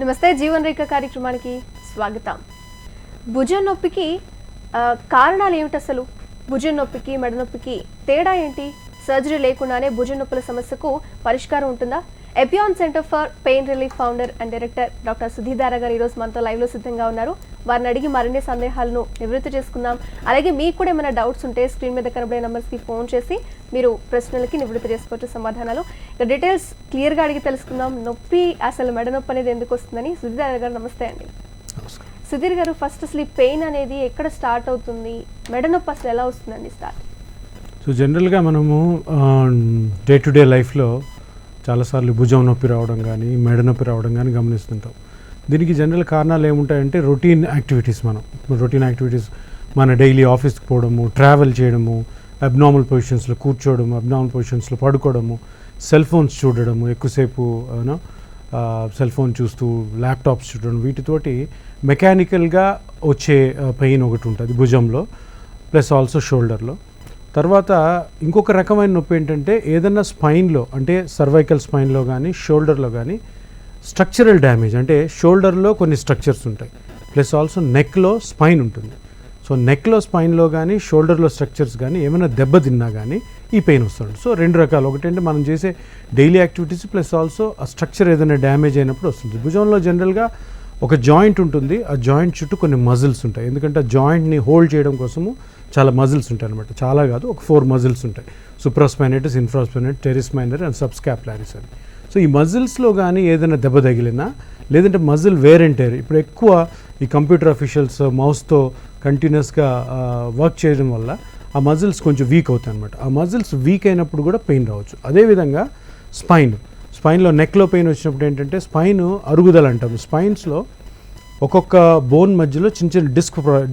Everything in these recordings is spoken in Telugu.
నమస్తే జీవన్ రేఖ కార్యక్రమానికి స్వాగతం. భుజం నొప్పికి కారణాలు ఏమిటి? అసలు భుజం నొప్పికి మెడ నొప్పికి తేడా ఏంటి? సర్జరీ లేకుండానే భుజం నొప్పుల సమస్యకు పరిష్కారం ఉంటుందా? ఎపియాన్ centre for pain relief founder and director doctor సుధీధార గారు ఈరోజు మనతో లైవ్లో సిద్ధంగా ఉన్నారు. వారిని అడిగి మరిన్ని సందేహాలను నివృత్తి చేసుకుందాం. అలాగే మీకు కూడా ఏమైనా డౌట్స్ ఉంటే స్క్రీన్ మీద కనబడే నెంబర్స్కి ఫోన్ చేసి మీరు ప్రశ్నలకి నివృత్తి చేసుకోవచ్చు సమాధానాలు. ఇక డీటెయిల్స్ క్లియర్గా అడిగి తెలుసుకుందాం. నొప్పి అసలు మెడ నొప్పి అనేది ఎందుకు వస్తుందని సుధీధార గారు నమస్తే అండి. సుధీర్ గారు, ఫస్ట్ అసలు ఈ పెయిన్ అనేది ఎక్కడ స్టార్ట్ అవుతుంది? మెడ నొప్పి అసలు ఎలా వస్తుందండి స్టార్ట్? సో జనరల్గా మనము డే టు డే లైఫ్లో చాలాసార్లు భుజం నొప్పి రావడం కానీ మెడ నొప్పి రావడం కానీ గమనిస్తుంటాం. దీనికి జనరల్ కారణాలు ఏముంటాయంటే రొటీన్ యాక్టివిటీస్. మన డైలీ ఆఫీస్కి పోవడము, ట్రావెల్ చేయడము, అబ్నార్మల్ పొజిషన్స్లో కూర్చోవడము, అబ్నార్మల్ పొజిషన్స్లో పడుకోవడము, సెల్ ఫోన్స్ చూడడము, ఎక్కువసేపు సెల్ ఫోన్ చూస్తూ ల్యాప్టాప్స్ చూడడం, వీటితోటి మెకానికల్గా వచ్చే పెయిన్ ఒకటి ఉంటుంది భుజంలో, ప్లస్ ఆల్సో షోల్డర్లో. తర్వాత ఇంకొక రకమైన నొప్పి ఏంటంటే ఏదన్నా స్పైన్లో, అంటే సర్వైకల్ స్పైన్లో కానీ షోల్డర్లో కానీ స్ట్రక్చరల్ డ్యామేజ్, అంటే షోల్డర్లో కొన్ని స్ట్రక్చర్స్ ఉంటాయి, ప్లస్ ఆల్సో నెక్లో స్పైన్ ఉంటుంది. సో నెక్లో స్పైన్లో కానీ షోల్డర్లో స్ట్రక్చర్స్ కానీ ఏమైనా దెబ్బతిన్నా కానీ ఈ పెయిన్ వస్తుంది. సో రెండు రకాలు, ఒకటంటే మనం చేసే డైలీ యాక్టివిటీస్ ప్లస్ ఆల్సో ఆ స్ట్రక్చర్ ఏదైనా డ్యామేజ్ అయినప్పుడు వస్తుంది. భుజంలో జనరల్గా ఒక జాయింట్ ఉంటుంది, ఆ జాయింట్ చుట్టూ కొన్ని మజిల్స్ ఉంటాయి. ఎందుకంటే ఆ జాయింట్ని హోల్డ్ చేయడం కోసము చాలా మజిల్స్ ఉంటాయి అనమాట. చాలా కాదు, ఒక 4 మజిల్స్ ఉంటాయి. సుప్రాస్పైనేటస్, ఇన్ఫ్రాస్పైనేటస్, టెరిస్ మైనర్ అండ్ సబ్స్కాపులారిస్ అని. సో ఈ మజిల్స్లో కానీ ఏదైనా దెబ్బ తగిలినా, లేదంటే మజిల్ వేర్ అండ్ టేర్, ఇప్పుడు ఎక్కువ ఈ కంప్యూటర్ అఫీషియల్స్ మౌస్తో కంటిన్యూస్గా వర్క్ చేయడం వల్ల ఆ మజిల్స్ కొంచెం వీక్ అవుతాయి అనమాట. ఆ మజిల్స్ వీక్ అయినప్పుడు కూడా పెయిన్ రావచ్చు. అదేవిధంగా స్పైన్లో నెక్లో పెయిన్ వచ్చినప్పుడు ఏంటంటే స్పైన్ అరుగుదల అంటాము. స్పైన్స్లో ఒక్కొక్క బోన్ మధ్యలో చిన్న చిన్న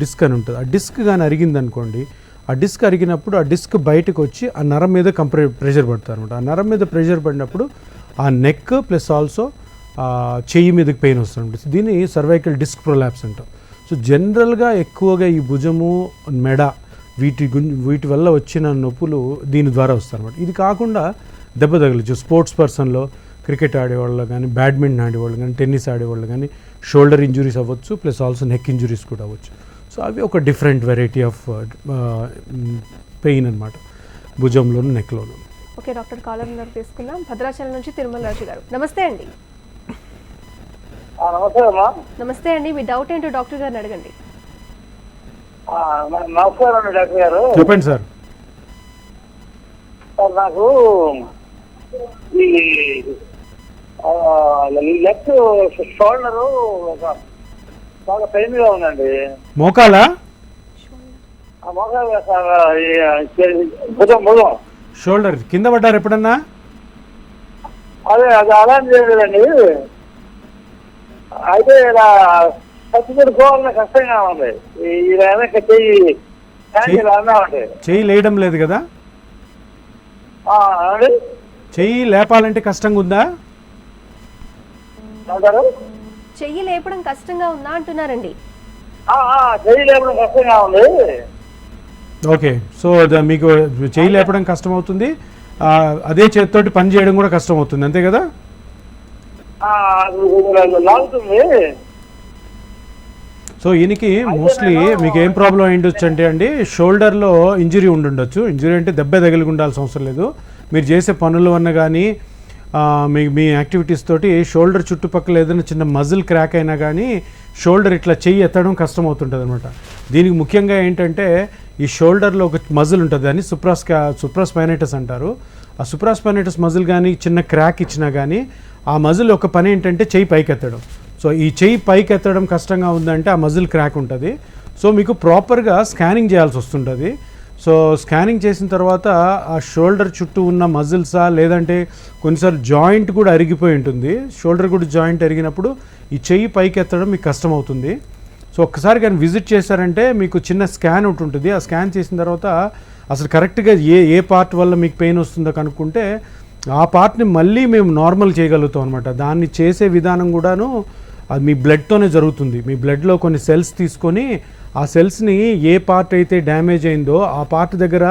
డిస్క్ అని ఉంటుంది. ఆ డిస్క్ కానీ అరిగిందనుకోండి, ఆ డిస్క్ అరిగినప్పుడు ఆ డిస్క్ బయటకు వచ్చి ఆ నరం మీద ప్రెషర్ పడుతుంది అనమాట. ఆ నరం మీద ప్రెషర్ పడినప్పుడు ఆ నెక్ ప్లస్ ఆల్సో చెయ్యి మీదకి పెయిన్ వస్తుంది. దీన్ని సర్వైకల్ డిస్క్ ప్రొలాప్స్ అంటాం. సో జనరల్గా ఎక్కువగా ఈ భుజము, మెడ వీటి వల్ల వచ్చిన నొప్పులు దీని ద్వారా వస్తాయి అనమాట. ఇది కాకుండా దెబ్బ తగలచ్చు. స్పోర్ట్స్ పర్సన్లో క్రికెట్ ఆడేవాళ్ళు కానీ, బ్యాడ్మింటన్ ఆడేవాళ్ళు కానీ, టెన్నిస్ ఆడేవాళ్ళు కానీ షోల్డర్ ఇంజురీస్ అవ్వచ్చు, ప్లస్ ఆల్సో నెక్ ఇంజురీస్ కూడా అవ్వచ్చు. సో అవి ఒక డిఫరెంట్ వెరైటీ ఆఫ్ పెయిన్ అనమాట భుజంలోను, నెక్లోను. ఓకే డాక్టర్, కాలర్ నెంబర్ తీసుకుందాం. భద్రాచలం నుంచి తిరుమల రాజు గారు, నమస్తే అండి. నమస్తే అండి, మీ డౌట్ ఏంటో డాక్టర్ గారిని అడగండి. నమస్కారం డాక్టర్ గారు. చెప్పండి సార్. నాకు ఈ లెఫ్ట్ షోల్డరు బాగా పెయిన్ గా ఉందండి. మోకాలా? మోకాలు సార్, భుజం షోల్డర్ కింద పడ్డారు ఎప్పుడన్నా? అదే అది అలా చేయలేదండి. అయితే ఇలా పోవాలని కష్టంగా ఉంది. ఇలా చెయ్యి లేయడం లేదు కదా? చెయ్యి లేపాలంటే కష్టంగా ఉందా? చెయ్యి లేపడం కష్టంగా ఉందా అంటున్నారండి. చెయ్యి లేపడం కష్టంగా ఉంది. ఓకే, సో మీకు చెయ్యి లేపడం కష్టం అవుతుంది, అదే చేతితోటి పని చేయడం కూడా కష్టం అవుతుంది, అంతే కదా? లాగుతుంది. సో ఈయనకి మోస్ట్లీ మీకు ఏం ప్రాబ్లం అయ్యిండొచ్చు అంటే అండి, షోల్డర్లో ఇంజరీ ఉండుండొచ్చు. ఇంజరీ అంటే దెబ్బ తగిలి ఉండాల్సిన అవసరం లేదు. మీరు చేసే పనుల వల్ల కానీ మీ యాక్టివిటీస్ తోటి షోల్డర్ చుట్టుపక్కల ఏదైనా చిన్న మజిల్ క్రాక్ అయినా కానీ షోల్డర్ ఇట్లా చెయ్యి ఎత్తడం కష్టం అవుతుంటుంది అనమాట. దీనికి ముఖ్యంగా ఏంటంటే ఈ షోల్డర్లో ఒక మజిల్ ఉంటుంది, దాన్ని సుప్రాస్పైనేటస్ అంటారు. ఆ సుప్రాస్పైనేటస్ మజిల్ కానీ చిన్న క్రాక్ ఇచ్చినా కానీ ఆ మజిల్ ఒక పని ఏంటంటే చెయ్యి పైకి ఎత్తడం. సో ఈ చెయ్యి పైకి ఎత్తడం కష్టంగా ఉందంటే ఆ మజిల్ క్రాక్ ఉంటుంది. సో మీకు ప్రాపర్గా స్కానింగ్ చేయాల్సి వస్తుంటుంది. సో స్కానింగ్ చేసిన తర్వాత ఆ షోల్డర్ చుట్టూ ఉన్న మజిల్సా, లేదంటే కొన్నిసార్లు జాయింట్ కూడా అరిగిపోయి ఉంటుంది. షోల్డర్ కూడా జాయింట్ అరిగినప్పుడు ఈ చెయ్యి పైకి ఎత్తడం మీకు కష్టం అవుతుంది. సో ఒక్కసారి కానీ విజిట్ చేశారంటే మీకు చిన్న స్కాన్ ఒకటి ఉంటుంది. ఆ స్కాన్ చేసిన తర్వాత అసలు కరెక్ట్గా ఏ పార్ట్ వల్ల మీకు పెయిన్ వస్తుందో కనుక్కుంటే ఆ పార్ట్ని మళ్ళీ మేము నార్మల్ చేయగలుగుతాం అనమాట. దాన్ని చేసే విధానం కూడాను అది మీ బ్లడ్తోనే జరుగుతుంది. మీ బ్లడ్లో కొన్ని సెల్స్ తీసుకొని ఆ సెల్స్ని ఏ పార్ట్ అయితే డ్యామేజ్ అయిందో ఆ పార్ట్ దగ్గర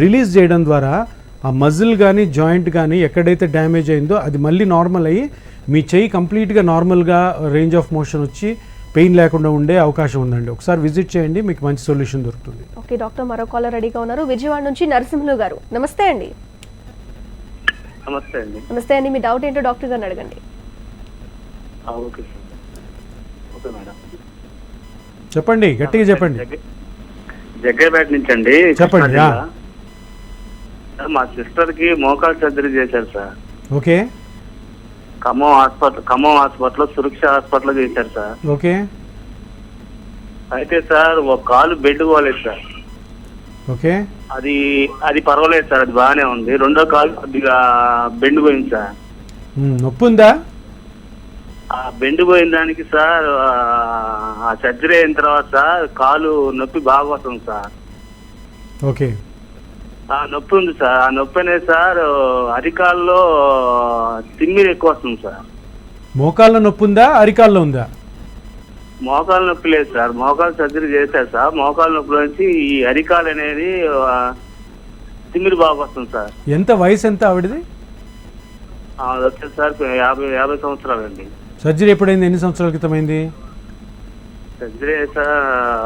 రిలీజ్ చేయడం ద్వారా ఆ మజిల్ కానీ జాయింట్ కానీ ఎక్కడైతే డ్యామేజ్ అయిందో అది మళ్ళీ నార్మల్ అయ్యి మీ చెయ్యి కంప్లీట్గా నార్మల్గా రేంజ్ ఆఫ్ మోషన్ వచ్చి పెయిన్ లేకుండా ఉండే అవకాశం ఉందండి. ఒకసారి విజిట్ చేయండి, మీకు మంచి సొల్యూషన్ దొరుకుతుంది. ఓకే డాక్టర్, మరో కాలర్ రెడీగా ఉన్నారు. విజయవాడ నుంచి నరసింహులు గారు, నమస్తే అండి. నమస్తే అండి. నమస్తే అండి, మీ డౌట్ ఏంటో డాక్టర్ గారిని అడగండి. ఓకే ఓకే మేడం, చెప్పండి, గట్టిగా చెప్పండి. జగ్గేపేట నుంచి అండి. చెప్పండి. మా సిస్టర్ కి మోకాలు సర్జరీ చేశారు సార్. ఓకే. ఖమ్మం హాస్పిటల్ సురక్ష హాస్పిటల్ చేశారు సార్. ఓకే. అయితే సార్ ఒక కాలు బెడ్ పోలేదు సార్. ఓకే. అది పర్వాలేదు సార్, అది బాగానే ఉంది. రెండో కాలు కొద్దిగా బెండ్ పోయింది సార్. నొప్పి ఉందా? ఆ బెండ్ పోయిన దానికి సార్ ఆ సర్జరీ అయిన తర్వాత సార్ కాలు నొప్పి బాగా వస్తుంది సార్. ఓకే. ఆ నొప్పి ఉంది సార్. ఆ నొప్పి అనేది సార్ అరికాల్లో తిమ్మిరి ఎక్కువ వస్తుంది సార్. మోకాళ్ళ నొప్పి ఉందా, అరికాల్లో ఉందా? మోకాలు నొప్పి లేదు సార్, మోకాలు సర్జరీ చేశారు సార్. మోకాలు నొప్పి నుంచి ఈ అరికాలు అనేది తిమ్మిరి బాగా వస్తుంది సార్. ఎంత వయసు ఎంత ఆవిడది? వచ్చేది సార్ 50 సంవత్సరాలు అండి. సర్జరీ ఎప్పుడైంది? ఎన్ని సంవత్సరాల క్రితం అయింది? సర్జరీ సార్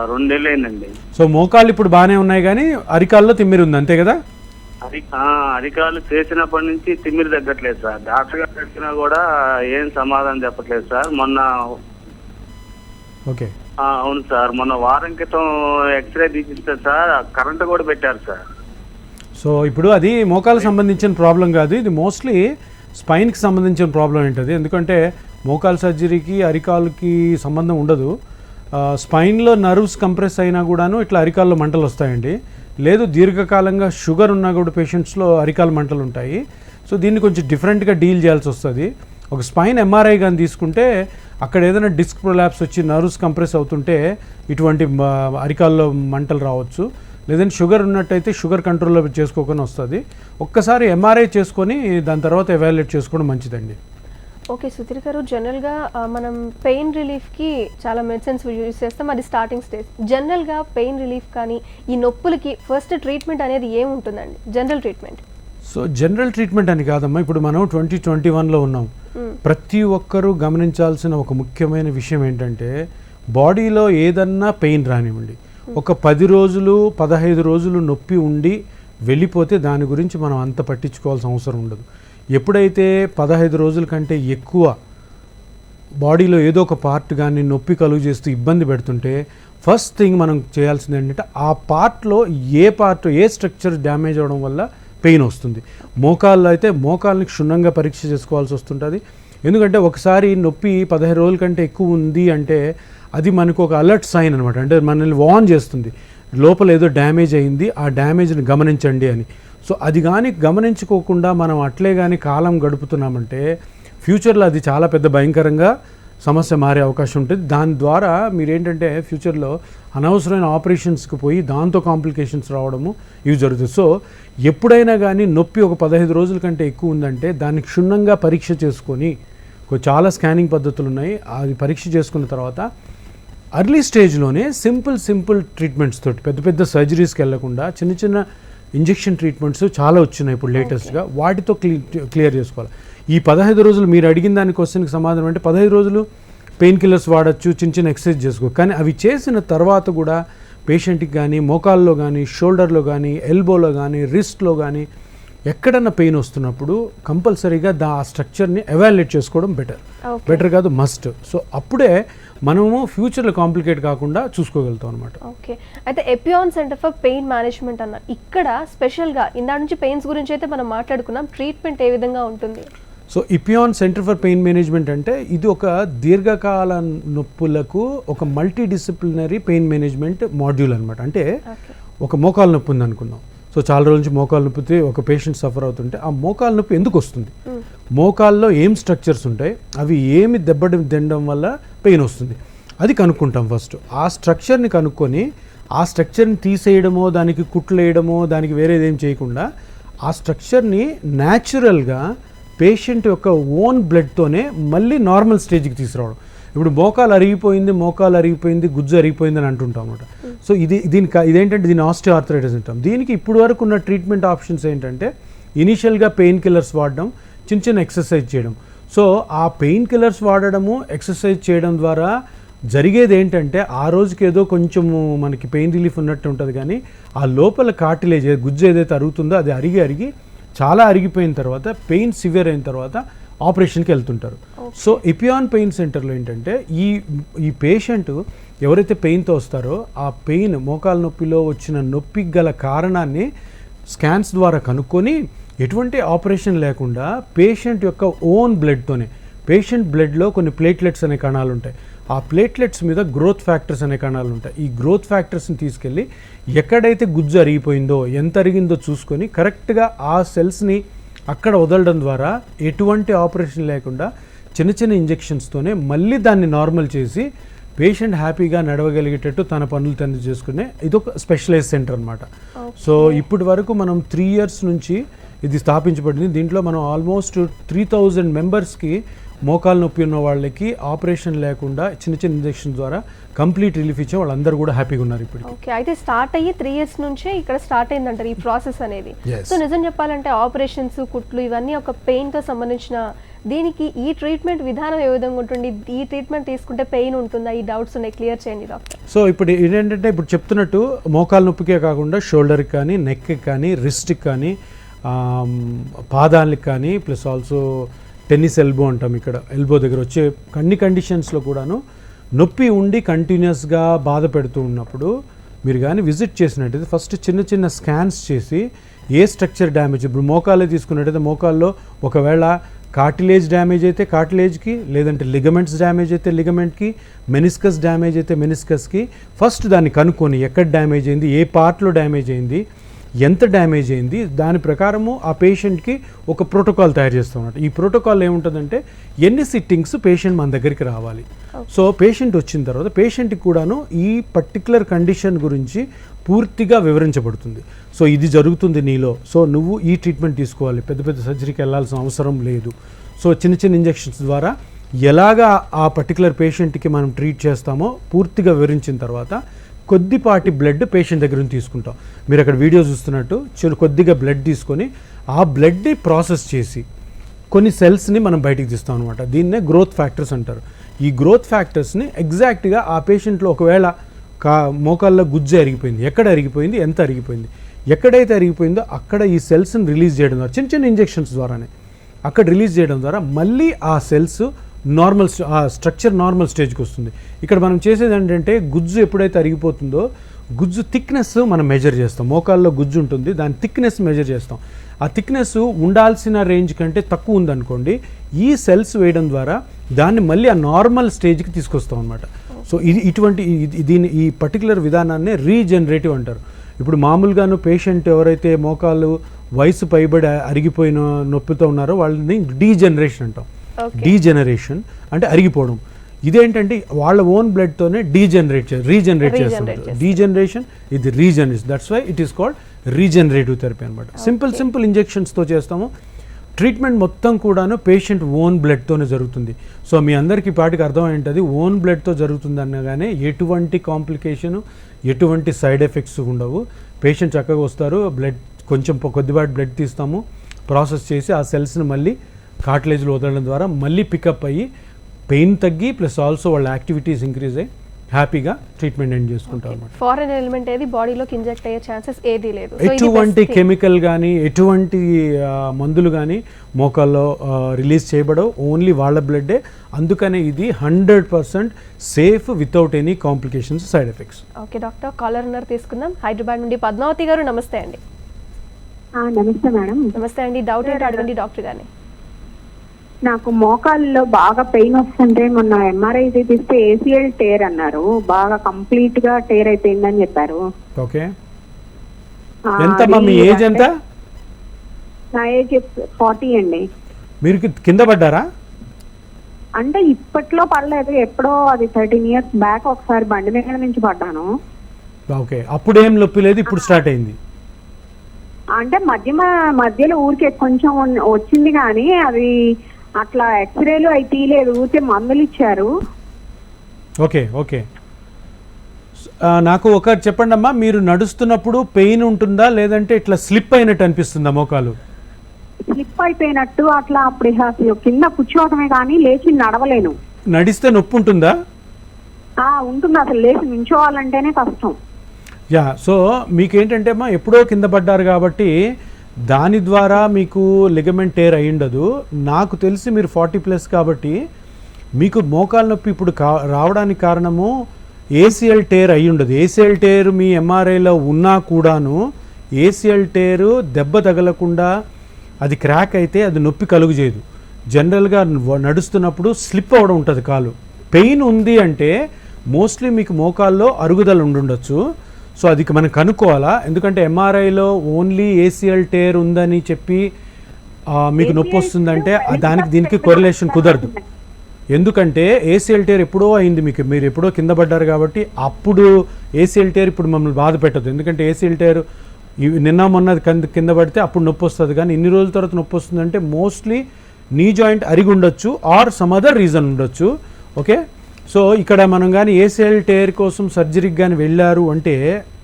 2 నెలలు అయిందండి. సో మోకాళ్ళు ఇప్పుడు బాగానే ఉన్నాయి కానీ అరికాల్లో తిమ్మిరి ఉంది, అంతే కదా? అరికాలు చేసినప్పటి నుంచి తిమ్మిరి తగ్గట్లేదు సార్. డాక్టర్ గారు చెప్పినా కూడా ఏం సమాధానం చెప్పట్లేదు సార్. మొన్న ఓకే. అవును సార్, మొన్న వారం క్రితం ఎక్స్రే తీపిస్తే సార్ కరెంట్ కూడా పెట్టారు సార్. సో ఇప్పుడు అది మోకాళ్ళకి సంబంధించిన ప్రాబ్లం కాదు, ఇది మోస్ట్లీ స్పైన్కి సంబంధించిన ప్రాబ్లం ఏంటది. ఎందుకంటే మోకాలు సర్జరీకి అరికాలుకి సంబంధం ఉండదు. స్పైన్లో నర్వ్స్ కంప్రెస్ అయినా కూడాను ఇట్లా అరికాల్లో మంటలు వస్తాయండి. లేదు దీర్ఘకాలంగా షుగర్ ఉన్నా కూడా పేషెంట్స్లో అరికాల మంటలు ఉంటాయి. సో దీన్ని కొంచెం డిఫరెంట్గా డీల్ చేయాల్సి వస్తుంది. ఒక స్పైన్ ఎంఆర్ఐ కానీ తీసుకుంటే అక్కడ ఏదైనా డిస్క్ ప్రొలాప్స్ వచ్చి నర్వ్స్ కంప్రెస్ అవుతుంటే ఇటువంటి అరికాల్లో మంటలు రావచ్చు. లేదంటే షుగర్ ఉన్నట్టయితే షుగర్ కంట్రోల్లో చేసుకోకుండా వస్తుంది. ఒక్కసారి ఎంఆర్ఐ చేసుకొని దాని తర్వాత ఎవాల్యుయేట్ చేసుకోవడం మంచిదండి. ఓకే సుధీర్ గారు, జనరల్గా మనం పెయిన్ రిలీఫ్కి చాలా మెడిసిన్స్ యూజ్ చేస్తాం, అది స్టార్టింగ్ స్టేజ్. జనరల్గా పెయిన్ రిలీఫ్ కానీ ఈ నొప్పులకి ఫస్ట్ ట్రీట్మెంట్ అనేది ఏముంటుందండి, general treatment? So general treatment అని కాదమ్మా, ఇప్పుడు మనం 2021లో ఉన్నాం. ప్రతి ఒక్కరూ గమనించాల్సిన ఒక ముఖ్యమైన విషయం ఏంటంటే బాడీలో ఏదన్నా పెయిన్ రానివ్వండి, ఒక 10 రోజులు 15 రోజులు నొప్పి ఉండి వెళ్ళిపోతే దాని గురించి మనం అంత పట్టించుకోవాల్సిన అవసరం ఉండదు. ఎప్పుడైతే 15 రోజుల కంటే ఎక్కువ బాడీలో ఏదో ఒక పార్ట్ కానీ నొప్పి కలుగు చేస్తూ ఇబ్బంది పెడుతుంటే ఫస్ట్ థింగ్ మనం చేయాల్సింది ఏంటంటే ఆ పార్ట్లో ఏ స్ట్రక్చర్ డ్యామేజ్ అవ్వడం వల్ల పెయిన్ వస్తుంది. మోకాళ్ళు అయితే మోకాళ్ళని క్షుణ్ణంగా పరీక్ష చేసుకోవాల్సి వస్తుంటుంది. ఎందుకంటే ఒకసారి నొప్పి 15 రోజుల కంటే ఎక్కువ ఉంది అంటే అది మనకు ఒక అలర్ట్ సైన్ అనమాట. అంటే మనల్ని వార్న్ చేస్తుంది, లోపల ఏదో డ్యామేజ్ అయింది, ఆ డ్యామేజ్ని గమనించండి అని. సో అది కానీ గమనించుకోకుండా మనం అట్లే కానీ కాలం గడుపుతున్నామంటే ఫ్యూచర్లో అది చాలా పెద్ద భయంకరంగా సమస్య మారే అవకాశం ఉంటుంది. దాని ద్వారా మీరేంటంటే ఫ్యూచర్లో అనవసరమైన ఆపరేషన్స్కి పోయి దాంతో కాంప్లికేషన్స్ రావడము ఇవి జరుగుతుంది. సో ఎప్పుడైనా కానీ నొప్పి ఒక 15 రోజుల కంటే ఎక్కువ ఉందంటే దాన్ని క్షుణ్ణంగా పరీక్ష చేసుకొని, చాలా స్కానింగ్ పద్ధతులు ఉన్నాయి, అది పరీక్ష చేసుకున్న తర్వాత అర్లీ స్టేజ్లోనే సింపుల్ ట్రీట్మెంట్స్ తోటి పెద్ద సర్జరీస్కి వెళ్లకుండా చిన్న ఇంజెక్షన్ ట్రీట్మెంట్స్ చాలా వచ్చినాయి ఇప్పుడు లేటెస్ట్గా, వాటితో క్లియర్ చేసుకోవాలి. ఈ 15 రోజులు మీరు అడిగిన దాని క్వశ్చన్కి సమాధానం అంటే 15 రోజులు పెయిన్ కిల్లర్స్ వాడచ్చు, చిన్న ఎక్సర్సైజ్ చేసుకో. కానీ అవి చేసిన తర్వాత కూడా పేషెంట్కి కానీ మోకాల్లో కానీ షోల్డర్లో కానీ ఎల్బోలో కానీ రిస్ట్లో కానీ ఎక్కడన్నా పెయిన్ వస్తున్నప్పుడు కంపల్సరీగా ఆ స్ట్రక్చర్ని ఎవాల్యుయేట్ చేసుకోవడం బెటర్ కాదు, మస్ట్. సో అప్పుడే మనము ఫ్యూచర్లో కాంప్లికేట్ కాకుండా చూసుకోగలుగుతాం అనమాట. ఓకే, అయితే Epione centre for pain management అన్న ఇక్కడ స్పెషల్గా ఇందా నుంచి పెయిన్స్ గురించి అయితే మనం మాట్లాడుకున్నాం, ట్రీట్మెంట్ ఏ విధంగా ఉంటుంది? So Epione centre for pain management అంటే ఇది ఒక దీర్ఘకాల నొప్పులకు ఒక multidisciplinary pain management module అనమాట. అంటే ఒక మోకాలు నొప్పి ఉంది అనుకుందాం. సో చాలా రోజు నుంచి మోకాలు నొప్పితే ఒక పేషెంట్ సఫర్ అవుతుంటే ఆ మోకాలు నొప్పి ఎందుకు వస్తుంది, మోకాల్లో ఏం స్ట్రక్చర్స్ ఉంటాయి, అవి ఏమి తినడం వల్ల పెయిన్ వస్తుంది, అది కనుక్కుంటాం ఫస్ట్. ఆ స్ట్రక్చర్ని కనుక్కొని ఆ స్ట్రక్చర్ని తీసేయడమో దానికి కుట్లు వేయడమో దానికి వేరేదేం చేయకుండా ఆ స్ట్రక్చర్ని న్యాచురల్గా పేషెంట్ యొక్క ఓన్ బ్లడ్తోనే మళ్ళీ నార్మల్ స్టేజ్కి తీసుకురావడం. ఇప్పుడు మోకాలు అరిగిపోయింది గుజ్జు అరిగిపోయింది అని అంటుంటాం అనమాట. సో ఇదేంటంటే దీని ఆస్టియోఆర్థరైటిస్ అంటాం. దీనికి ఇప్పుడు వరకు ఉన్న ట్రీట్మెంట్ ఆప్షన్స్ ఏంటంటే ఇనీషియల్గా పెయిన్ కిల్లర్స్ వాడడం, చిన్న ఎక్సర్సైజ్ చేయడం. సో ఆ పెయిన్ కిల్లర్స్ వాడడము, ఎక్సర్సైజ్ చేయడం ద్వారా జరిగేది ఏంటంటే ఆ రోజుకి ఏదో కొంచెము మనకి పెయిన్ రిలీఫ్ ఉన్నట్టు ఉంటుంది, కానీ ఆ లోపల కార్టిలేజ్ గుజ్జు ఏదైతే అరుగుతుందో అది అరిగి చాలా అరిగిపోయిన తర్వాత పెయిన్ సివియర్ అయిన తర్వాత ఆపరేషన్కి వెళ్తుంటారు. సో ఎపియాన్ పెయిన్ సెంటర్లో ఏంటంటే ఈ పేషెంట్ ఎవరైతే పెయిన్తో వస్తారో ఆ పెయిన్, మోకాల నొప్పిలో వచ్చిన నొప్పికి గల కారణాన్ని స్కాన్స్ ద్వారా కనుక్కొని ఎటువంటి ఆపరేషన్ లేకుండా పేషెంట్ యొక్క ఓన్ బ్లడ్తోనే, పేషెంట్ బ్లడ్లో కొన్ని ప్లేట్లెట్స్ అనే కణాలు ఉంటాయి, ఆ ప్లేట్లెట్స్ మీద గ్రోత్ ఫ్యాక్టర్స్ అనే కణాలు ఉంటాయి. ఈ గ్రోత్ ఫ్యాక్టర్స్ని తీసుకెళ్ళి ఎక్కడైతే గుజ్జు అరిగిపోయిందో, ఎంత అరిగిందో చూసుకొని కరెక్ట్గా ఆ సెల్స్ని అక్కడ వదలడం ద్వారా ఎటువంటి ఆపరేషన్ లేకుండా చిన్న చిన్న ఇంజెక్షన్స్తోనే మళ్ళీ దాన్ని నార్మల్ చేసి పేషెంట్ హ్యాపీగా నడవగలిగేటట్టు తన పనులు తను చేసుకునే ఇదొక స్పెషలైజ్ సెంటర్ అనమాట. సో ఇప్పటి వరకు మనం 3 years నుంచి ఇది స్థాపించబడింది. దీంట్లో మనం ఆల్మోస్ట్ 3000 మెంబర్స్కి మోకాలు నొప్పి ఉన్న వాళ్ళకి ఆపరేషన్ లేకుండా చిన్న చిన్న ఇంజెక్షన్ ద్వారా కంప్లీట్ రిలీఫ్ ఇచ్చే వాళ్ళందరూ కూడా హ్యాపీగా ఉన్నారు ఇప్పుడు. ఓకే, అయితే స్టార్ట్ అయ్యి 3 years నుంచే ఇక్కడ స్టార్ట్ అయిందంటారు ఈ ప్రాసెస్ అనేది. సో నిజం చెప్పాలంటే ఆపరేషన్స్, కుట్లు ఇవన్నీ ఒక పెయిన్తో సంబంధించిన దీనికి ఈ ట్రీట్మెంట్ విధానం ఏ విధంగా ఉంటుంది, ఈ ట్రీట్మెంట్ తీసుకుంటే పెయిన్ ఉంటుందా, ఈ డౌట్స్ ఉన్నాయి, క్లియర్ చేయండి డాక్టర్. సో ఇప్పుడు ఏంటంటే ఇప్పుడు చెప్తున్నట్టు మోకాలు నొప్పికే కాకుండా షోల్డర్కి కానీ, నెక్కి కానీ, రిస్ట్కి కానీ, పాదాలకి కానీ, ప్లస్ ఆల్సో టెన్నిస్ ఎల్బో అంటాం, ఇక్కడ ఎల్బో దగ్గర వచ్చే అన్ని కండిషన్స్లో కూడాను నొప్పి ఉండి కంటిన్యూస్గా బాధ పెడుతూ ఉన్నప్పుడు మీరు కానీ విజిట్ చేసినట్టయితే ఫస్ట్ చిన్న చిన్న స్కాన్స్ చేసి ఏ స్ట్రక్చర్ డ్యామేజ్, ఇప్పుడు మోకాలే తీసుకున్నట్టయితే మోకాల్లో ఒకవేళ కార్టిలేజ్ డ్యామేజ్ అయితే కార్టిలేజ్కి, లేదంటే లిగమెంట్స్ డ్యామేజ్ అయితే లిగమెంట్కి, మెనిస్కస్ డ్యామేజ్ అయితే మెనిస్కస్కి ఫస్ట్ దాన్ని కనుక్కొని ఎక్కడ డ్యామేజ్ అయింది, ఏ పార్ట్లో డ్యామేజ్ అయింది, ఎంత డ్యామేజ్ అయింది, దాని ప్రకారము ఆ పేషెంట్కి ఒక ప్రోటోకాల్ తయారు చేస్తాం అన్నమాట. ఈ ప్రోటోకాల్ ఏముంటుందంటే ఎన్ని సిట్టింగ్స్ పేషెంట్ మన దగ్గరికి రావాలి. సో పేషెంట్ వచ్చిన తర్వాత పేషెంట్కి కూడాను ఈ పర్టికులర్ కండిషన్ గురించి పూర్తిగా వివరించబడుతుంది. సో ఇది జరుగుతుంది నీలో, సో నువ్వు ఈ ట్రీట్మెంట్ తీసుకోవాలి, పెద్ద పెద్ద సర్జరీకి వెళ్ళాల్సిన అవసరం లేదు. సో చిన్న చిన్న ఇంజెక్షన్స్ ద్వారా ఎలాగా ఆ పర్టికులర్ పేషెంట్కి మనం ట్రీట్ చేస్తామో పూర్తిగా వివరించిన తర్వాత కొద్దిపాటి బ్లడ్ పేషెంట్ దగ్గర నుంచి తీసుకుంటాం. మీరు అక్కడ వీడియో చూస్తున్నట్టు కొద్దిగా బ్లడ్ తీసుకొని ఆ బ్లడ్ని ప్రాసెస్ చేసి కొన్ని సెల్స్ని మనం బయటికి తీస్తాం అనమాట. దీన్నే గ్రోత్ ఫ్యాక్టర్స్ అంటారు. ఈ గ్రోత్ ఫ్యాక్టర్స్ని ఎగ్జాక్ట్గా ఆ పేషెంట్లో ఒకవేళ మోకాల్లో గుజ్జు అరిగిపోయింది, ఎక్కడ అరిగిపోయింది, ఎంత అరిగిపోయింది, ఎక్కడైతే అరిగిపోయిందో అక్కడ ఈ సెల్స్ని రిలీజ్ చేయడం ద్వారా చిన్న చిన్న ఇంజెక్షన్స్ ద్వారానే అక్కడ రిలీజ్ చేయడం ద్వారా మళ్ళీ ఆ సెల్స్ నార్మల్, ఆ స్ట్రక్చర్ నార్మల్ స్టేజ్కి వస్తుంది. ఇక్కడ మనం చేసేది ఏంటంటే గుజ్జు ఎప్పుడైతే అరిగిపోతుందో గుజ్జు థిక్నెస్ మనం మెజర్ చేస్తాం. మోకాల్లో గుజ్జు ఉంటుంది, దాని థిక్నెస్ మెజర్ చేస్తాం. ఆ థిక్నెస్ ఉండాల్సిన రేంజ్ కంటే తక్కువ ఉందనుకోండి, ఈ సెల్స్ వేయడం ద్వారా దాన్ని మళ్ళీ ఆ నార్మల్ స్టేజ్కి తీసుకొస్తాం అనమాట. సో ఈ పర్టికులర్ విధానాన్ని రీజనరేటివ్ అంటారు. ఇప్పుడు మామూలుగాను పేషెంట్ ఎవరైతే మోకాలు వయసు పైబడి అరిగిపోయిన నొప్పితో ఉన్నారో వాళ్ళని డీజనరేషన్ అంటాం. డీజనరేషన్ అంటే అరిగిపోవడం. ఇదేంటంటే వాళ్ళ ఓన్ బ్లడ్తోనే రీజనరేట్ చేస్తారు. డీజనరేషన్ ఇది regeneration, that's why it is called regenerative therapy అనమాట. సింపుల్ ఇంజెక్షన్స్తో చేస్తాము. ట్రీట్మెంట్ మొత్తం కూడాను పేషెంట్ ఓన్ బ్లడ్తోనే జరుగుతుంది. సో మీ అందరికీ పాటికి అర్థమైంటుంది, ఓన్ బ్లడ్తో జరుగుతుంది అనగానే ఎటువంటి కాంప్లికేషను, ఎటువంటి సైడ్ ఎఫెక్ట్స్ ఉండవు. పేషెంట్ చక్కగా వస్తారు, బ్లడ్ కొంచెం కొద్దిపాటి బ్లడ్ తీస్తాము, ప్రాసెస్ చేసి ఆ సెల్స్ని మళ్ళీ కార్టిలేజ్లో వదలడం ద్వారా మళ్ళీ పికప్ అయ్యి పెయిన్ తగ్గి ప్లస్ ఆల్సో వాళ్ళ యాక్టివిటీస్ ఇంక్రీజ్ అయ్యి హ్యాపీగా ట్రీట్మెంట్ ఎండ్ చేసుకుంటారు అన్నమాట. ఫారెన్ ఎలిమెంట్ ఏది బాడీలోకి ఇంజెక్ట్ అయ్యే ఛాన్సెస్ ఏది లేదు. ఎటువంటి కెమికల్ కానీ ఎటువంటి మందులు కానీ మోకాల్లో రిలీజ్ చేయబడవు, ఓన్లీ వాళ్ళ బ్లడ్డే. అందుకనే ఇది 100% safe without any complications, side effects. Okay doctor, caller ఉన్నారు తీసుకుందాం. హైదరాబాద్ నుండి పద్మావతి గారు, నమస్తే అండి. నమస్తే మేడం. నమస్తే అండి, డౌట్ ఏంటో అడగండి డాక్టర్ గారిని. నాకు మోకాల్లో బాగా పెయిన్ వస్తుంటే మొన్న ఎంఆర్ఐ తీపిస్తే ఏసీఎల్ టేర్ అన్నారు, బాగా కంప్లీట్ గా టేర్ అయిపోయిందని చెప్పారు. ఓకే, ఎంత మీ ఏజ్ ఎంత? నా ఏజ్ 40 అండి. మీరు కింద పడ్డారా? అంటే ఇప్పట్లో పడలేదు, ఎప్పుడో అది 13 years బ్యాక్ ఒకసారి బండి మీద నుంచి పడ్డాను. ఓకే, అప్పుడు ఏం నొప్పి లేదు, ఇప్పుడు స్టార్ట్ అయింది. అంటే మధ్యలో ఊరికే కొంచెం వచ్చింది కానీ అది అట్లా ఎక్స్రేలు అవి తీయలేదు, ఊరికే మందులు ఇచ్చారు. ఓకే ఓకే, నాకు ఒకటి చెప్పండి అమ్మా, మీరు నడుస్తున్నప్పుడు పెయిన్ ఉంటుందా లేదంటే ఇట్లా స్లిప్ అయినట్టు అనిపిస్తుందా మోకాలు? స్లిప్ అయిపోయినట్టు అట్లా అప్పుడు అసలు కింద కూర్చోవటమే కానీ లేచి నడవలేను. నడిస్తే నొప్పి ఉంటుందా? ఉంటుంది, అసలు లేచి నించోవాలంటేనే కష్టం. యా, సో మీకేంటంటే అమ్మా ఎప్పుడో కింద పడ్డారు కాబట్టి దాని ద్వారా మీకు లిగమెంట్ టేర్ అయి ఉండదు. నాకు తెలిసి మీరు 40+ కాబట్టి మీకు మోకాలు నొప్పి ఇప్పుడు రావడానికి కారణము ఏసీఎల్ టేర్ అయి ఉండదు. ఏసీఎల్ టేర్ మీ ఎంఆర్ఐలో ఉన్నా కూడాను ఏసీఎల్ టేరు దెబ్బ తగలకుండా అది క్రాక్ అయితే అది నొప్పి కలుగు చేయదు. జనరల్గా నడుస్తున్నప్పుడు స్లిప్ అవ్వడం ఉంటుంది కాలు. పెయిన్ ఉంది అంటే మోస్ట్లీ మీకు మోకాల్లో అరుగుదల ఉండుండొచ్చు. సో అది మనం కనుక్కోవాలా, ఎందుకంటే ఎంఆర్ఐలో ఓన్లీ ఏసీఎల్ టేర్ ఉందని చెప్పి మీకు నొప్పి వస్తుందంటే దానికి దీనికి కొరిలేషన్ కుదరదు. ఎందుకంటే ఏసీఎల్ టేర్ ఎప్పుడో అయింది మీకు, మీరు ఎప్పుడో కింద పడ్డారు కాబట్టి అప్పుడు ఏసీఎల్ టేర్ ఇప్పుడు మమ్మల్ని బాధ పెట్టదు. ఎందుకంటే ఏసీఎల్ టేర్ నిన్న మొన్నది కింద పడితే అప్పుడు నొప్పి వస్తుంది, కానీ ఇన్ని రోజుల తర్వాత నొప్పి వస్తుందంటే మోస్ట్లీ నీ జాయింట్ అరిగి ఉండొచ్చు ఆర్ సమ్ అదర్ రీజన్ ఉండొచ్చు. ఓకే, సో ఇక్కడ మనం కానీ ఏసీఎల్ టేర్ కోసం సర్జరీకి కానీ వెళ్ళారు అంటే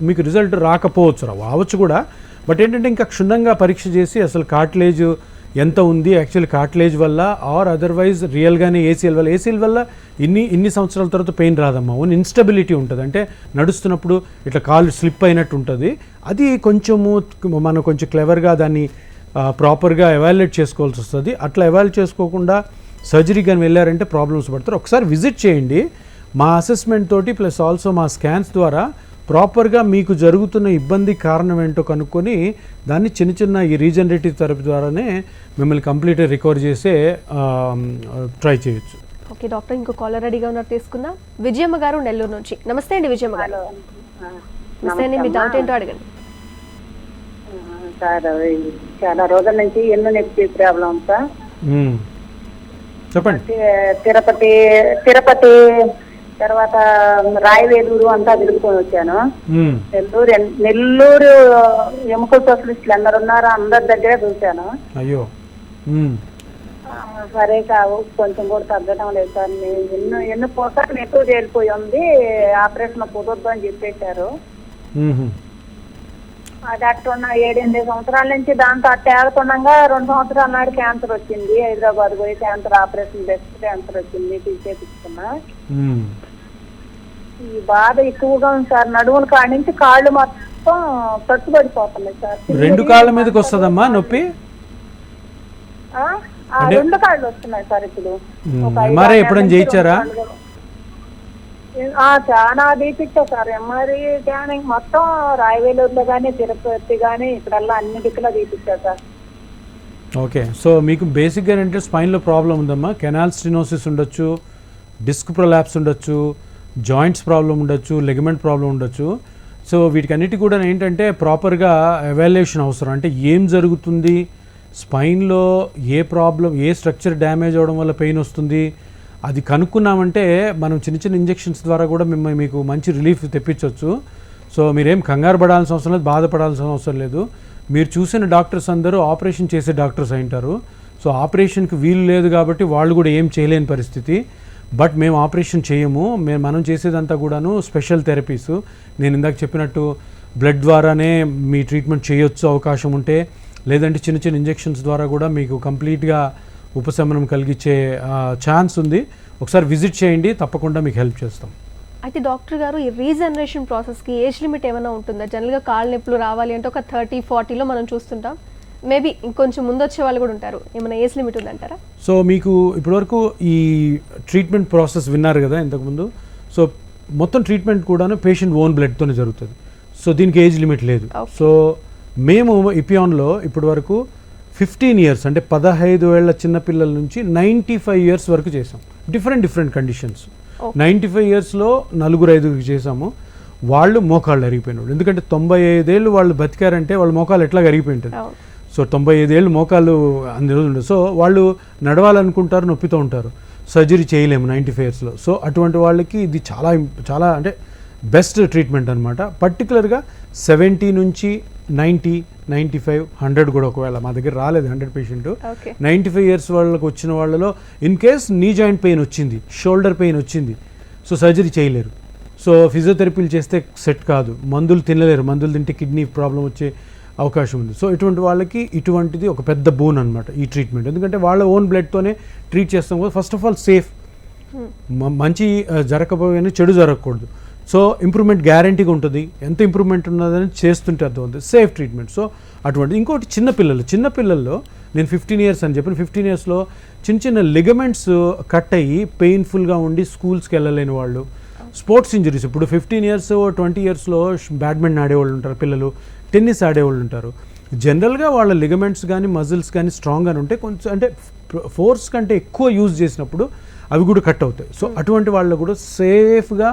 మీకు రిజల్ట్ రాకపోవచ్చు, రావచ్చు కూడా. బట్ ఏంటంటే ఇంకా క్షుణ్ణంగా పరీక్ష చేసి అసలు కార్టిలేజ్ ఎంత ఉంది, యాక్చువల్లీ కార్టిలేజ్ వల్ల ఆర్ అదర్వైజ్ రియల్గానే ఏసీఎల్ వల్ల. ఏసీఎల్ వల్ల ఇన్ని సంవత్సరాల తర్వాత పెయిన్ రాదమ్మా, ఓన్ ఇన్స్టెబిలిటీ ఉంటుంది. అంటే నడుస్తున్నప్పుడు ఇట్లా కాలు స్లిప్ అయినట్టు ఉంటుంది. అది కొంచెము మనం కొంచెం క్లెవర్గా దాన్ని ప్రాపర్గా ఎవాల్యుయేట్ చేసుకోవాల్సి వస్తుంది. అట్లా ఎవాల్యుయేట్ చేసుకోకుండా సర్జరీ కానీ వెళ్ళారంటే ప్రాబ్లమ్స్ పడతారు. ఒకసారి విజిట్ చేయండి, మా అసెస్మెంట్ తోటి ప్లస్ ఆల్సో మా స్కాన్స్ ద్వారా ప్రాపర్గా మీకు జరుగుతున్న ఇబ్బంది కారణం ఏంటో కనుక్కొని దాన్ని చిన్న ఈ రీజనరేటివ్ థెరపీ ద్వారానే మిమ్మల్ని కంప్లీట్గా రికవర్ చేసే ట్రై చేయొచ్చు. ఓకే డాక్టర్, ఇంకో కాలర్ రెడీగా ఉన్నారు, తీసుకుందాం. విజయమ్మ గారు నెల్లూరు నుంచి. నమస్తే అండి విజయమ్మ గారు. నమస్తే అండి, మీ డౌట్ ఏంటో అడగండి. సార్ చాలా రోజుల నుంచి ఎన్నో నొప్పి ప్రాబ్లం సార్. చెప్పండి. తిరుపతి తర్వాత రాయవేలూరు అంతా తిరుగుకొని వచ్చాను. నెల్లూరు ఎముకల స్పెషలిస్టులు అందరు ఉన్నారు, అందరి దగ్గరే చూశాను. అయ్యో, సరే కావు, కొంచెం కూడా తగ్గడం లేదు సార్. ఎన్నో పోసార్లు ఎక్కువ చేరిపోయి ఉంది, ఆపరేషన్ కుదరదు అని చెప్పేశారు. అది అట్టున్న 7-8 సంవత్సరాల నుంచి దాంతో అట్టేడుతుండగా 2 సంవత్సరాల నాడు క్యాన్సర్ వచ్చింది. హైదరాబాద్ పోయి క్యాన్సర్ ఆపరేషన్ బెస్ట్ క్యాన్సర్ వచ్చింది, తీసేపించుకున్నా. ఈ బాధ ఎక్కువగా ఉంది సార్. నడువుల కాడి నుంచి కాళ్ళు మొత్తం పట్టుబడిపోతున్నాయి సార్. 2 కాళ్ళ మీదకి వస్తుందమ్మా నొప్పి? 2 కాళ్ళు వస్తున్నాయి సార్ ఇప్పుడు. ఎంఆర్ఐ ఎప్పుడైనా చేయించారా? చాలా తీపిచ్చా సార్. ఎంఆర్ఐ స్కానింగ్ మొత్తం రాయవేలూరులో కానీ తిరుపతి కానీ ఇక్కడల్లా అన్ని దిక్కులా తీపిచ్చా సార్. ఓకే, సో మీకు బేసిక్గా ఏంటంటే స్పైన్లో ప్రాబ్లం ఉందమ్మా. కెనాల్ స్టెనోసిస్ ఉండొచ్చు, డిస్క్ ప్రొలాప్స్ ఉండొచ్చు, జాయింట్స్ ప్రాబ్లం ఉండొచ్చు, లెగమెంట్ ప్రాబ్లం ఉండొచ్చు. సో వీటికన్నిటి కూడా ఏంటంటే ప్రాపర్గా ఎవాల్యుయేషన్ అవసరం. అంటే ఏం జరుగుతుంది స్పైన్లో, ఏ ప్రాబ్లం, ఏ స్ట్రక్చర్ డ్యామేజ్ అవ్వడం వల్ల పెయిన్ వస్తుంది, అది కనుక్కున్నామంటే మనం చిన్న ఇంజెక్షన్స్ ద్వారా కూడా మీకు మంచి రిలీఫ్ తెప్పించవచ్చు. సో మీరేం కంగారు పడాల్సిన అవసరం లేదు, బాధపడాల్సిన అవసరం లేదు. మీరు చూసిన డాక్టర్స్ అందరూ ఆపరేషన్ చేసే డాక్టర్స్ అయింటారు. సో ఆపరేషన్కి వీలు లేదు కాబట్టి వాళ్ళు కూడా ఏం చేయలేని పరిస్థితి. బట్ మేము ఆపరేషన్ చేయము, మనం చేసేదంతా కూడాను స్పెషల్ థెరపీస్. నేను ఇందాక చెప్పినట్టు బ్లడ్ ద్వారానే మీ ట్రీట్మెంట్ చేయొచ్చు అవకాశం ఉంటే, లేదంటే చిన్న ఇంజెక్షన్స్ ద్వారా కూడా మీకు కంప్లీట్గా ఉపశమనం కలిగించే ఛాన్స్ ఉంది. ఒకసారి విజిట్ చేయండి, తప్పకుండా మీకు హెల్ప్ చేస్తాం. అయితే డాక్టర్ గారు, ఈ రీజనరేషన్ ప్రాసెస్కి ఏజ్ లిమిట్ ఏమైనా ఉంటుందా? జనరల్గా కాళ్ళ నొప్పులు రావాలి అంటే ఒక 30-40లో మనం చూస్తుంటాం. మేబీ ఇంకొంచెం ముందు వచ్చే వాళ్ళు కూడా ఉంటారు. ఏమైనా ఏజ్ లిమిట్ ఉందంటారా? సో మీకు ఇప్పటివరకు ఈ ట్రీట్మెంట్ ప్రాసెస్ విన్నారు కదా ఇంతకుముందు. సో మొత్తం ట్రీట్మెంట్ కూడాను పేషెంట్ ఓన్ బ్లడ్తోనే జరుగుతుంది. సో దీనికి ఏజ్ లిమిట్ లేదు. సో మేము ఇపియాన్లో ఇప్పటివరకు 15 years అంటే 15 ఏళ్ల చిన్నపిల్లల నుంచి 95 years వరకు చేసాం. Different conditions. 95 yearsలో 4-5 చేసాము. వాళ్ళు మోకాళ్ళు అరిగిపోయినాడు. ఎందుకంటే 95 ఏళ్ళు వాళ్ళు బతికారంటే వాళ్ళ మోకాలు ఎట్లా అరిగిపోయి ఉంటుంది. సో 95 ఏళ్ళు మోకాళ్ళు అన్ని రోజులు ఉండదు. సో వాళ్ళు నడవాలనుకుంటారు, నొప్పితో ఉంటారు, సర్జరీ చేయలేము 95 yearsలో. సో అటువంటి వాళ్ళకి ఇది చాలా అంటే బెస్ట్ ట్రీట్మెంట్ అనమాట. పర్టికులర్గా 70 నుంచి 90, 95, 100 కూడా ఒకవేళ మా దగ్గర రాలేదు 100 పేషెంట్. 95 years వాళ్ళకి వచ్చిన వాళ్ళలో in case knee joint pain వచ్చింది, షోల్డర్ పెయిన్ వచ్చింది, సో సర్జరీ చేయలేరు. సో ఫిజియోథెరపీలు చేస్తే సెట్ కాదు, మందులు తినలేరు, మందులు తింటే కిడ్నీ ప్రాబ్లం వచ్చే అవకాశం ఉంది. సో ఇటువంటి వాళ్ళకి ఇటువంటిది ఒక పెద్ద బోన్ అనమాట ఈ ట్రీట్మెంట్. ఎందుకంటే వాళ్ళ ఓన్ బ్లడ్తోనే ట్రీట్ చేస్తాం కదా. ఫస్ట్ ఆఫ్ ఆల్ సేఫ్, మంచి జరగకపోయినా చెడు జరగకూడదు. సో ఇంప్రూవ్మెంట్ గ్యారంటీగా ఉంటుంది. ఎంత ఇంప్రూవ్మెంట్ ఉన్నదని చేస్తుంటే అర్థం ఉంది, సేఫ్ ట్రీట్మెంట్. సో అటువంటి ఇంకోటి చిన్నపిల్లల్లో నేను 15 ఇయర్స్ అని చెప్పిన 15 ఇయర్స్లో చిన్న లిగమెంట్స్ కట్ అయ్యి పెయిన్ఫుల్గా ఉండి స్కూల్స్కి వెళ్ళలేని వాళ్ళు, స్పోర్ట్స్ ఇంజరీస్, ఇప్పుడు 15 ఇయర్స్ 20 ఇయర్స్లో బ్యాడ్మింటన్ ఆడేవాళ్ళు ఉంటారు పిల్లలు, టెన్నిస్ ఆడేవాళ్ళు ఉంటారు. జనరల్గా వాళ్ళ లిగమెంట్స్ కానీ మజిల్స్ కానీ స్ట్రాంగ్గా ఉంటే కొంచెం అంటే ఫోర్స్ కంటే ఎక్కువ యూజ్ చేసినప్పుడు అవి కూడా కట్ అవుతాయి. సో అటువంటి వాళ్ళు కూడా సేఫ్గా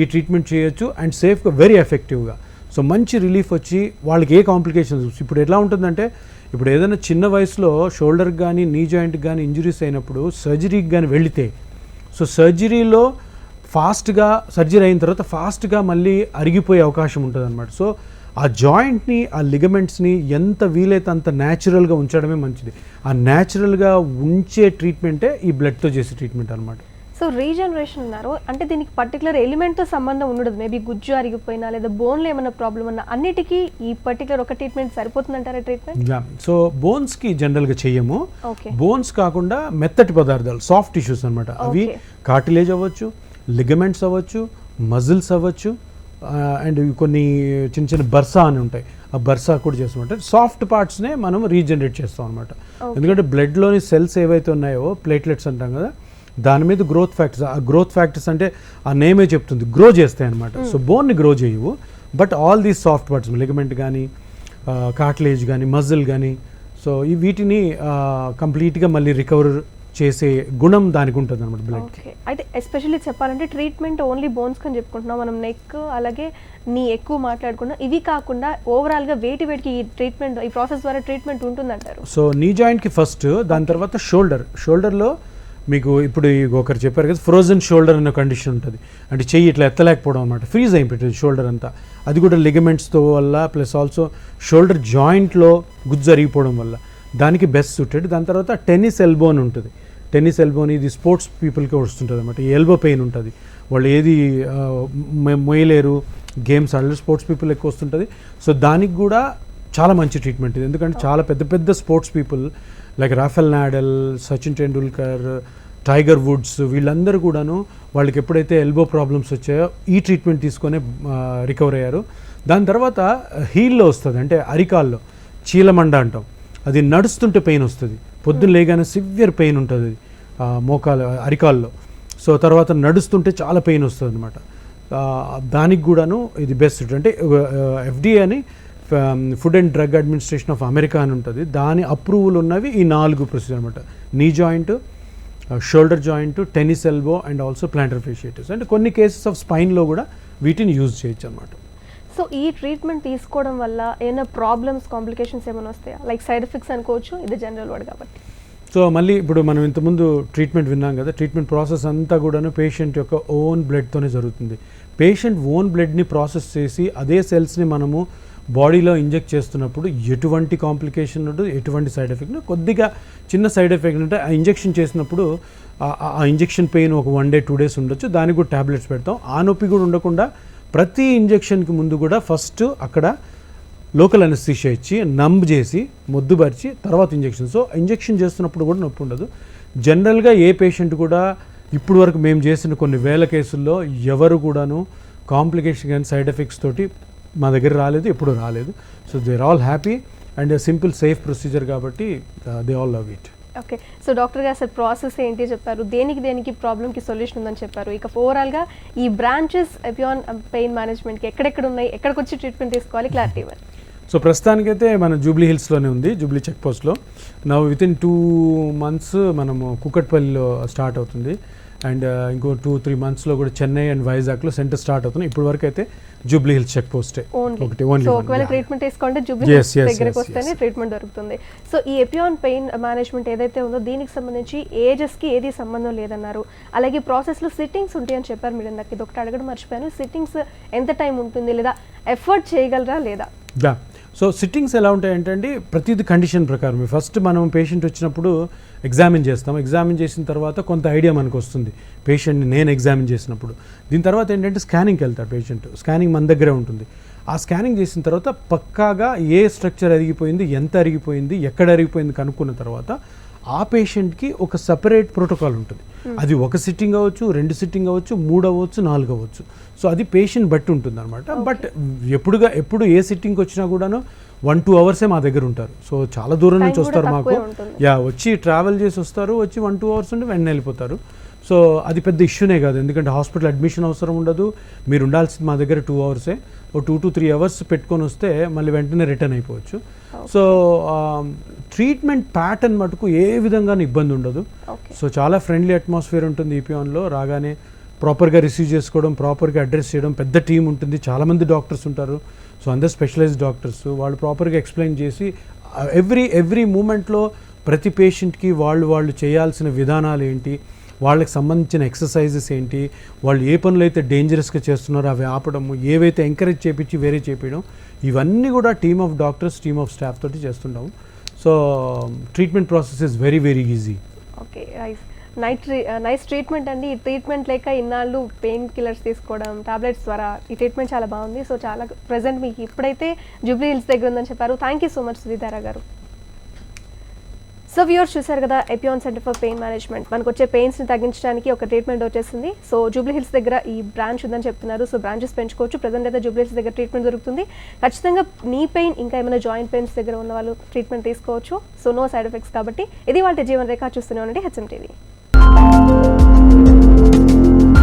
ఈ ట్రీట్మెంట్ చేయొచ్చు అండ్ సేఫ్గా వెరీ ఎఫెక్టివ్గా. సో మంచి రిలీఫ్ వచ్చి వాళ్ళకి ఏ కాంప్లికేషన్స్. ఇప్పుడు ఎట్లా ఉంటుందంటే ఇప్పుడు ఏదైనా చిన్న వయసులో షోల్డర్కి కానీ నీ జాయింట్కి కానీ ఇంజురీస్ అయినప్పుడు సర్జరీకి కానీ వెళితే, సో సర్జరీలో ఫాస్ట్గా సర్జరీ అయిన తర్వాత ఫాస్ట్గా మళ్ళీ అరిగిపోయే అవకాశం ఉంటుంది అనమాట. సో ఆ జాయింట్ని ఆ లిగమెంట్స్ని ఎంత వీలైతే అంత న్యాచురల్గా ఉంచడమే మంచిది. ఆ న్యాచురల్గా ఉంచే ట్రీట్మెంటే ఈ బ్లడ్తో చేసే ట్రీట్మెంట్ అనమాట. సో రీజనరేషన్ అన్నారు అంటే దీనికి పర్టికులర్ ఎలిమెంట్తో సంబంధం ఉండదు. మేబీ గుజ్జు అరిగిపోయినా లేదా బోన్లో ఏమైనా ప్రాబ్లం ఉన్నా అన్నిటికీ ఈ పర్టికులర్ ఒక ట్రీట్మెంట్ సరిపోతుందంటారా ట్రీట్మెంట్? సో బోన్స్కి జనరల్గా చెయ్యము. ఓకే. బోన్స్ కాకుండా మెత్తటి పదార్థాలు, సాఫ్ట్ టిష్యూస్ అనమాట. అవి కార్టిలేజ్ అవ్వచ్చు, లిగమెంట్స్ అవ్వచ్చు, మజిల్స్ అవ్వచ్చు, అండ్ కొన్ని చిన్న బర్సా అని ఉంటాయి. ఆ బర్సా కూడా చేస్తామంటే సాఫ్ట్ పార్ట్స్నే మనం రీజనరేట్ చేస్తాం అనమాట. ఎందుకంటే బ్లడ్లోని సెల్స్ ఏవైతే ఉన్నాయో ప్లేట్లెట్స్ అంటాం కదా, దాని మీద గ్రోత్ ఫ్యాక్టర్స్, ఆ గ్రోత్ ఫ్యాక్టర్స్ అంటే ఆ నేమే చెప్తుంది, గ్రో చేస్తాయి అనమాట. సో బోన్ని గ్రో చేయవు, but all these soft parts, ligament కానీ కార్టిలేజ్ కానీ మజిల్ కానీ, సో ఈ వీటిని కంప్లీట్గా మళ్ళీ రికవర్ చేసే గుణం దానికి ఉంటుంది అనమాట బ్లడ్కి. అయితే ఎస్పెషల్లీ చెప్పాలంటే ట్రీట్మెంట్ ఓన్లీ బోన్స్ అని చెప్పుకుంటున్నాం మనం, నెక్ అలాగే నీ ఎక్కువ మాట్లాడుకున్నాం. ఇవి కాకుండా ఓవరాల్గా వేటికి ఈ ట్రీట్మెంట్, ఈ ప్రాసెస్ ద్వారా ట్రీట్మెంట్ ఉంటుందంటారు? సో నీ జాయింట్కి ఫస్ట్, దాని తర్వాత షోల్డర్లో మీకు ఇప్పుడు ఒకరు చెప్పారు కదా ఫ్రోజన్ షోల్డర్ అనే కండిషన్ ఉంటుంది. అంటే చెయ్యి ఇట్లా ఎత్తలేకపోవడం అనమాట, ఫ్రీజ్ అయిపోతుంది షోల్డర్ అంతా. అది కూడా లిగమెంట్స్తో వల్ల ప్లస్ ఆల్సో షోల్డర్ జాయింట్లో గుజ్జు అరిగిపోవడం వల్ల దానికి బెస్ట్ సూటెడ్. దాని తర్వాత టెన్నిస్ ఎల్బో అని ఉంటుంది. టెన్నిస్ ఎల్బోని ఇది స్పోర్ట్స్ పీపుల్కి వస్తుంటుంది అనమాట. ఈ ఎల్బో పెయిన్ ఉంటుంది, వాళ్ళు ఏది మొయ్యలేరు, గేమ్స్ ఆడలేరు, స్పోర్ట్స్ పీపుల్ ఎక్కువ వస్తుంటుంది. సో దానికి కూడా చాలా మంచి ట్రీట్మెంట్ ఇది. ఎందుకంటే చాలా పెద్ద sports people like Rafael Nadal, Sachin Tendulkar, Tiger Woods, వీళ్ళందరూ కూడాను వాళ్ళకి ఎప్పుడైతే ఎల్బో ప్రాబ్లమ్స్ వచ్చాయో ఈ ట్రీట్మెంట్ తీసుకొని రికవర్ అయ్యారు. దాని తర్వాత హీల్లో వస్తుంది, అంటే అరికాల్లో చీలమండ అంటాం. అది నడుస్తుంటే పెయిన్ వస్తుంది, పొద్దున్న లేగానే సివియర్ పెయిన్ ఉంటుంది మోకాలు అరికాల్లో. సో తర్వాత నడుస్తుంటే చాలా పెయిన్ వస్తుంది అనమాట. దానికి కూడాను ఇది బెస్ట్. అంటే FDA అని food and drug administration of America అని ఉంటుంది, దాని అప్రూవల్ ఉన్నవి ఈ 4 ప్రొసీజర్ అనమాట. Knee joint, shoulder joint, tennis elbow and also plantar fasciitis. అంటే కొన్ని కేసెస్ ఆఫ్ స్పైన్లో కూడా వీటిని యూజ్ చేయొచ్చు అనమాట. సో ఈ ట్రీట్మెంట్ తీసుకోవడం వల్ల ఏమైనా ప్రాబ్లమ్స్, కాంప్లికేషన్స్ ఏమైనా వస్తాయా? లైక్ సైడ్ ఎఫెక్ట్స్ అనుకోవచ్చు, ఇది జనరల్ వర్డ్ కాబట్టి. సో మళ్ళీ ఇప్పుడు మనం ఇంతకుముందు ట్రీట్మెంట్ విన్నాం కదా, ట్రీట్మెంట్ ప్రాసెస్ అంతా కూడాను పేషెంట్ యొక్క ఓన్ బ్లడ్తోనే జరుగుతుంది. పేషెంట్ ఓన్ బ్లడ్ని ప్రాసెస్ చేసి అదే సెల్స్ని మనము బాడీలో ఇంజెక్ట్ చేస్తున్నప్పుడు ఎటువంటి కాంప్లికేషన్ ఉండదు, ఎటువంటి సైడ్ ఎఫెక్ట్. కొద్దిగా చిన్న సైడ్ ఎఫెక్ట్ అంటే ఆ ఇంజెక్షన్ చేసినప్పుడు ఆ ఇంజెక్షన్ పెయిన్ ఒక 1 day 2 days ఉండొచ్చు, దానికి కూడా ట్యాబ్లెట్స్ పెడతాం. ఆ నొప్పి కూడా ఉండకుండా ప్రతి ఇంజెక్షన్కి ముందు కూడా ఫస్ట్ అక్కడ లోకల్ అనస్థీషియా ఇచ్చి నంబ్ చేసి మొద్దుపరిచి తర్వాత ఇంజెక్షన్. సో ఇంజెక్షన్ చేస్తున్నప్పుడు కూడా నొప్పి ఉండదు. జనరల్గా ఏ పేషెంట్ కూడా ఇప్పుడు వరకు మేము చేసిన కొన్ని వేల కేసుల్లో ఎవరు కూడాను కాంప్లికేషన్ కానీ సైడ్ ఎఫెక్ట్స్ తోటి మా దగ్గర రాలేదు, ఎప్పుడు రాలేదు. So they are all happy and simple safe procedure కాబట్టి they all love it. Okay. So doctor garu అసలు ప్రాసెస్ ఏంటి చెప్పారు, దేనికి ప్రాబ్లమ్కి సొల్యూషన్ ఉందని చెప్పారు. ఇక ఓవరాల్గా ఈ బ్రాంచెస్ ఎపియాన్ పెయిన్ మేనేజ్మెంట్కి ఎక్కడెక్కడ ఉన్నాయి, ఎక్కడికి వచ్చి ట్రీట్మెంట్ తీసుకోవాలి, క్లారిటీ ఇవ్వండి. సో ప్రస్తుతానికైతే మన జూబ్లీ హిల్స్లోనే ఉంది, జూబ్లీ చెక్ పోస్ట్లో. నా వితిన్ 2 months మనము కుకట్పల్లిలో స్టార్ట్ అవుతుంది, అండ్ ఇంకో 2-3 monthsలో కూడా చెన్నై అండ్ వైజాగ్లో సెంటర్ స్టార్ట్ అవుతున్నాయి. ఇప్పటి వరకు అయితే జూబ్లీ హిల్స్ చెక్ పోస్టే ఒకటి. సో ఒకవేళ ట్రీట్మెంట్ తీసుకుంటే జూబ్లీ హిల్స్ దగ్గరకు వస్తేనే ట్రీట్మెంట్ దొరుకుతుంది. సో ఈ ఎపియాన్ పెయిన్ మేనేజ్మెంట్ ఏదైతే ఉందో దీనికి సంబంధించి ఏజెస్కి ఏది సంబంధం లేదన్నారు. అలాగే ప్రాసెస్లో సిట్టింగ్స్ ఉంటాయని చెప్పారు మీరు ఇందాక. ఇది ఒకటి అడగడం మర్చిపోయాను, సిట్టింగ్స్ ఎంత టైం ఉంటుంది, లేదా ఎఫర్ట్ చేయగలరా లేదా? సో సిట్టింగ్స్ ఎలా ఉంటాయంటే అండి, ప్రతిదీ కండిషన్ ప్రకారం ఫస్ట్ మనం పేషెంట్ వచ్చినప్పుడు ఎగ్జామిన్ చేస్తాం. ఎగ్జామిన్ చేసిన తర్వాత కొంత ఐడియా మనకు వస్తుంది పేషెంట్ని నేను ఎగ్జామిన్ చేసినప్పుడు. దీని తర్వాత ఏంటంటే స్కానింగ్కి వెళ్తాడు పేషెంట్. స్కానింగ్ మన దగ్గరే ఉంటుంది. ఆ స్కానింగ్ చేసిన తర్వాత పక్కాగా ఏ స్ట్రక్చర్ అరిగిపోయింది, ఎంత అరిగిపోయింది, ఎక్కడ అరిగిపోయింది కనుక్కున్న తర్వాత ఆ పేషెంట్కి ఒక సపరేట్ ప్రోటోకాల్ ఉంటుంది. అది ఒక సిట్టింగ్ అవ్వచ్చు, 2 సిట్టింగ్ అవ్వచ్చు, 3 అవ్వచ్చు, 4 అవ్వచ్చు. సో అది పేషెంట్ బట్టి ఉంటుంది అనమాట. బట్ ఎప్పుడు ఏ సిట్టింగ్కి వచ్చినా కూడాను 1-2 అవర్సే మా దగ్గర ఉంటారు. సో చాలా దూరం నుంచి వస్తారు మాకు. వచ్చి ట్రావెల్ చేసి వస్తారు, వచ్చి 1-2 అవర్స్ ఉండి వెంటనే వెళ్ళిపోతారు. సో అది పెద్ద ఇష్యూనే కాదు, ఎందుకంటే హాస్పిటల్ అడ్మిషన్ అవసరం ఉండదు. మీరు ఉండాల్సింది మా దగ్గర 2 అవర్సే. ఓ 2 to 3 అవర్స్ పెట్టుకొని వస్తే మళ్ళీ వెంటనే రిటర్న్ అయిపోవచ్చు. సో ట్రీట్మెంట్ ప్యాటర్న్ మటుకు ఏ విధంగా ఇబ్బంది ఉండదు. సో చాలా ఫ్రెండ్లీ అట్మాస్ఫియర్ ఉంటుంది ఈపీఆన్లో. రాగానే ప్రాపర్గా రిసీవ్ చేసుకోవడం, ప్రాపర్గా అడ్రస్ చేయడం, పెద్ద టీం ఉంటుంది, చాలామంది డాక్టర్స్ ఉంటారు. సో అందరు స్పెషలైజ్డ్ డాక్టర్స్, వాళ్ళు ప్రాపర్గా ఎక్స్ప్లెయిన్ చేసి ఎవ్రీ మూమెంట్లో ప్రతి పేషెంట్కి వాళ్ళు చేయాల్సిన విధానాలు ఏంటి, వాళ్ళకి సంబంధించిన ఎక్సర్సైజెస్ ఏంటి, వాళ్ళు ఏ పనులు అయితే డేంజరస్గా చేస్తున్నారో అవి ఆపడము, ఏవైతే ఎంకరేజ్ చేపించి వేరే చేయడం, ఇవన్నీ కూడా team of doctors, team of staff తోటి చేస్తుంటాము. So treatment process is very very easy. Okay, nice treatment అండి. ఈ ట్రీట్మెంట్ లేక ఇన్నాళ్ళు పెయిన్ కిల్లర్స్ తీసుకోవడం టాబ్లెట్స్ ద్వారా ఈ ట్రీట్మెంట్ చాలా బాగుంది. సో చాలా ప్రెజెంట్ మీకు ఇప్పుడైతే జూబ్లీ హిల్స్ దగ్గర ఉందని చెప్పారు. థ్యాంక్ యూ సో మచ్ సుధీధారా గారు. సో వ్యూవర్స్ చూసారు కదా, Epione centre for pain management మనకు వచ్చే పెయిన్స్ని తగ్గించడానికి ఒక ట్రీట్మెంట్ వచ్చేసింది. సో జూబ్లీ హిల్స్ దగ్గర ఈ బ్రాంచ్ ఉందని చెప్తున్నారు. సో బ్రాంచెస్ పెంచుకోవచ్చు. ప్రజెంట్ అయితే జూబ్లీ హిల్స్ దగ్గర ట్రీట్మెంట్ దొరుకుతుంది. ఖచ్చితంగా నీ పెయిన్, ఇంకా ఏమైనా జాయింట్ పెయిన్స్ దగ్గర ఉన్న వాళ్ళు ట్రీట్మెంట్ తీసుకోవచ్చు. So no side effects. కాబట్టి ఇది వాళ్ళ జీవన రేఖ. చూస్తూనే ఉండండి హెచ్ఎం టీవీ.